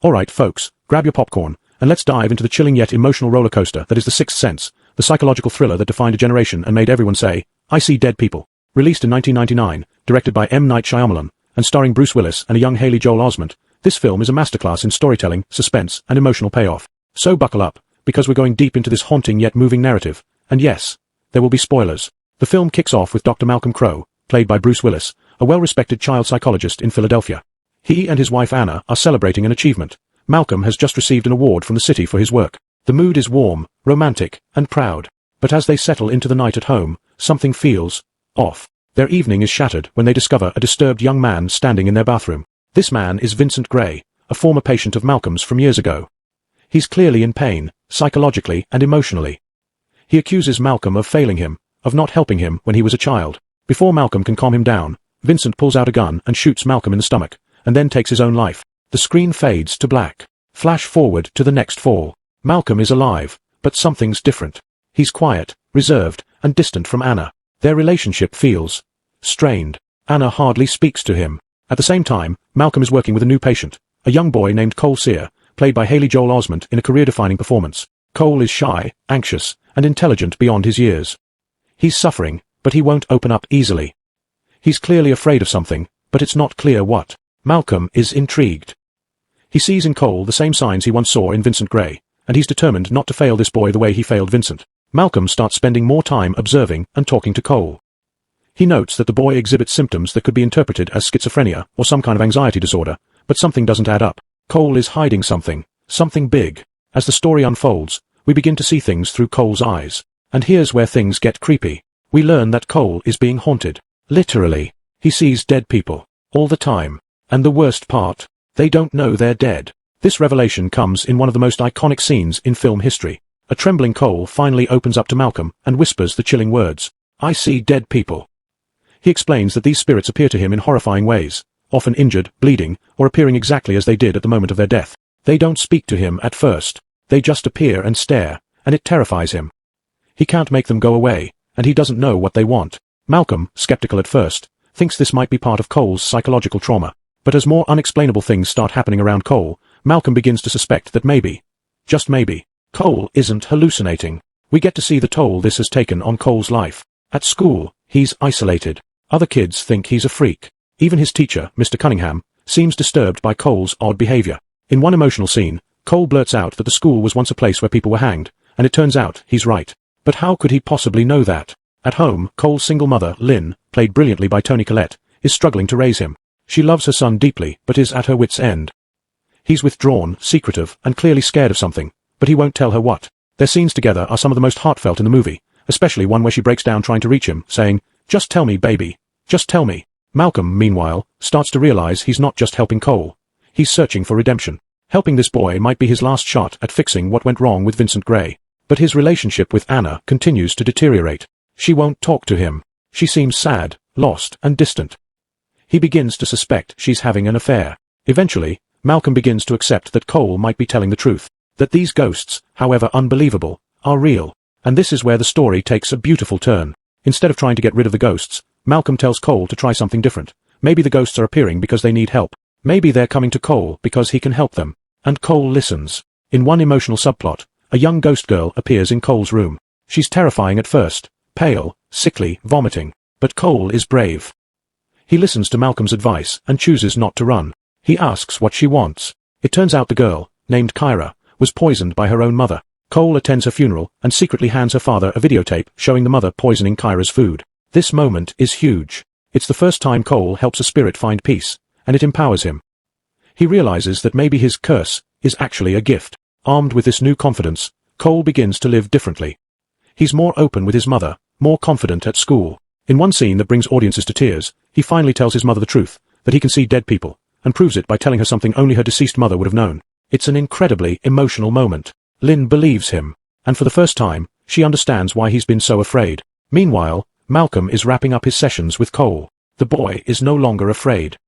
Alright folks, grab your popcorn, and let's dive into the chilling yet emotional roller coaster that is The Sixth Sense, the psychological thriller that defined a generation and made everyone say, "I see dead people." Released in 1999, directed by M. Night Shyamalan, and starring Bruce Willis and a young Haley Joel Osment, this film is a masterclass in storytelling, suspense, and emotional payoff. So buckle up, because we're going deep into this haunting yet moving narrative, and yes, there will be spoilers. The film kicks off with Dr. Malcolm Crowe, played by Bruce Willis, a well-respected child psychologist in Philadelphia. He and his wife Anna are celebrating an achievement. Malcolm has just received an award from the city for his work. The mood is warm, romantic, and proud. But as they settle into the night at home, something feels off. Their evening is shattered when they discover a disturbed young man standing in their bathroom. This man is Vincent Gray, a former patient of Malcolm's from years ago. He's clearly in pain, psychologically and emotionally. He accuses Malcolm of failing him, of not helping him when he was a child. Before Malcolm can calm him down, Vincent pulls out a gun and shoots Malcolm in the stomach, and then takes his own life. The screen fades to black. Flash forward to the next fall. Malcolm is alive, but something's different. He's quiet, reserved, and distant from Anna. Their relationship feels strained. Anna hardly speaks to him. At the same time, Malcolm is working with a new patient, a young boy named Cole Sear, played by Haley Joel Osment in a career-defining performance. Cole is shy, anxious, and intelligent beyond his years. He's suffering, but he won't open up easily. He's clearly afraid of something, but it's not clear what. Malcolm is intrigued. He sees in Cole the same signs he once saw in Vincent Gray, and he's determined not to fail this boy the way he failed Vincent. Malcolm starts spending more time observing and talking to Cole. He notes that the boy exhibits symptoms that could be interpreted as schizophrenia or some kind of anxiety disorder, but something doesn't add up. Cole is hiding something big. As the story unfolds, we begin to see things through Cole's eyes. And here's where things get creepy. We learn that Cole is being haunted. Literally. He sees dead people. All the time. And the worst part, they don't know they're dead. This revelation comes in one of the most iconic scenes in film history. A trembling Cole finally opens up to Malcolm and whispers the chilling words, "I see dead people." He explains that these spirits appear to him in horrifying ways, often injured, bleeding, or appearing exactly as they did at the moment of their death. They don't speak to him at first. They just appear and stare, and it terrifies him. He can't make them go away, and he doesn't know what they want. Malcolm, skeptical at first, thinks this might be part of Cole's psychological trauma. But as more unexplainable things start happening around Cole, Malcolm begins to suspect that maybe, just maybe, Cole isn't hallucinating. We get to see the toll this has taken on Cole's life. At school, he's isolated. Other kids think he's a freak. Even his teacher, Mr. Cunningham, seems disturbed by Cole's odd behavior. In one emotional scene, Cole blurts out that the school was once a place where people were hanged, and it turns out he's right. But how could he possibly know that? At home, Cole's single mother, Lynn, played brilliantly by Toni Collette, is struggling to raise him. She loves her son deeply, but is at her wit's end. He's withdrawn, secretive, and clearly scared of something, but he won't tell her what. Their scenes together are some of the most heartfelt in the movie, especially one where she breaks down trying to reach him, saying, "Just tell me, baby. Just tell me." Malcolm, meanwhile, starts to realize he's not just helping Cole. He's searching for redemption. Helping this boy might be his last shot at fixing what went wrong with Vincent Gray. But his relationship with Anna continues to deteriorate. She won't talk to him. She seems sad, lost, and distant. He begins to suspect she's having an affair. Eventually, Malcolm begins to accept that Cole might be telling the truth, that these ghosts, however unbelievable, are real. And this is where the story takes a beautiful turn. Instead of trying to get rid of the ghosts, Malcolm tells Cole to try something different. Maybe the ghosts are appearing because they need help. Maybe they're coming to Cole because he can help them. And Cole listens. In one emotional subplot, a young ghost girl appears in Cole's room. She's terrifying at first, pale, sickly, vomiting. But Cole is brave. He listens to Malcolm's advice and chooses not to run. He asks what she wants. It turns out the girl, named Kyra, was poisoned by her own mother. Cole attends her funeral and secretly hands her father a videotape showing the mother poisoning Kyra's food. This moment is huge. It's the first time Cole helps a spirit find peace, and it empowers him. He realizes that maybe his curse is actually a gift. Armed with this new confidence, Cole begins to live differently. He's more open with his mother, more confident at school. In one scene that brings audiences to tears, he finally tells his mother the truth, that he can see dead people, and proves it by telling her something only her deceased mother would have known. It's an incredibly emotional moment. Lynn believes him, and for the first time, she understands why he's been so afraid. Meanwhile, Malcolm is wrapping up his sessions with Cole. The boy is no longer afraid.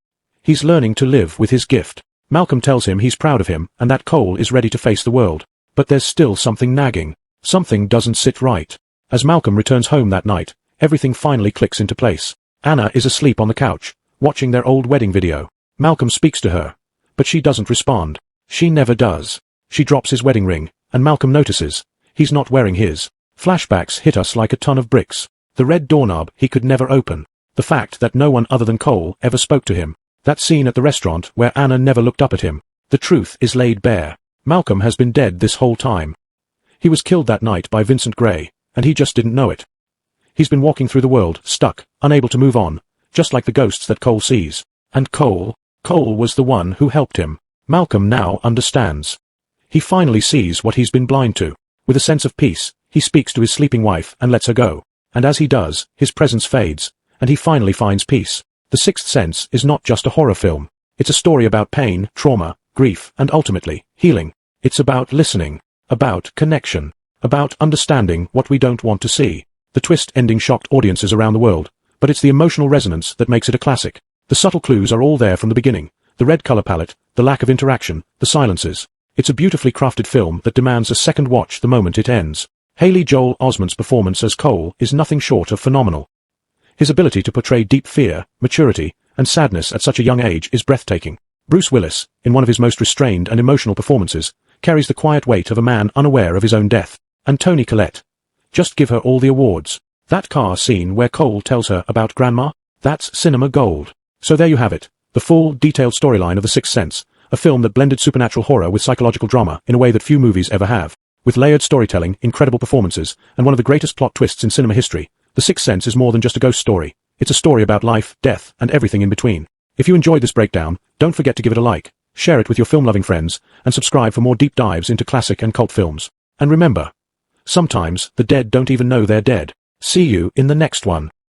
He's learning to live with his gift. Malcolm tells him he's proud of him and that Cole is ready to face the world. But there's still something nagging. Something doesn't sit right. As Malcolm returns home that night, everything finally clicks into place. Anna is asleep on the couch, watching their old wedding video. Malcolm speaks to her, but she doesn't respond. She never does. She drops his wedding ring, and Malcolm notices. He's not wearing his. Flashbacks hit us like a ton of bricks. The red doorknob he could never open. The fact that no one other than Cole ever spoke to him. That scene at the restaurant where Anna never looked up at him. The truth is laid bare. Malcolm has been dead this whole time. He was killed that night by Vincent Gray, and he just didn't know it. He's been walking through the world, stuck, unable to move on, just like the ghosts that Cole sees. And Cole was the one who helped him. Malcolm now understands. He finally sees what he's been blind to. With a sense of peace, he speaks to his sleeping wife and lets her go. And as he does, his presence fades, and he finally finds peace. The Sixth Sense is not just a horror film. It's a story about pain, trauma, grief, and ultimately, healing. It's about listening, about connection, about understanding what we don't want to see. The twist ending shocked audiences around the world, but it's the emotional resonance that makes it a classic. The subtle clues are all there from the beginning. The red color palette, the lack of interaction, the silences. It's a beautifully crafted film that demands a second watch the moment it ends. Haley Joel Osment's performance as Cole is nothing short of phenomenal. His ability to portray deep fear, maturity, and sadness at such a young age is breathtaking. Bruce Willis, in one of his most restrained and emotional performances, carries the quiet weight of a man unaware of his own death. And Toni Collette. Just give her all the awards. That car scene where Cole tells her about Grandma? That's cinema gold. So there you have it. The full, detailed storyline of The Sixth Sense, a film that blended supernatural horror with psychological drama in a way that few movies ever have. With layered storytelling, incredible performances, and one of the greatest plot twists in cinema history, The Sixth Sense is more than just a ghost story. It's a story about life, death, and everything in between. If you enjoyed this breakdown, don't forget to give it a like, share it with your film-loving friends, and subscribe for more deep dives into classic and cult films. And remember, sometimes the dead don't even know they're dead. See you in the next one.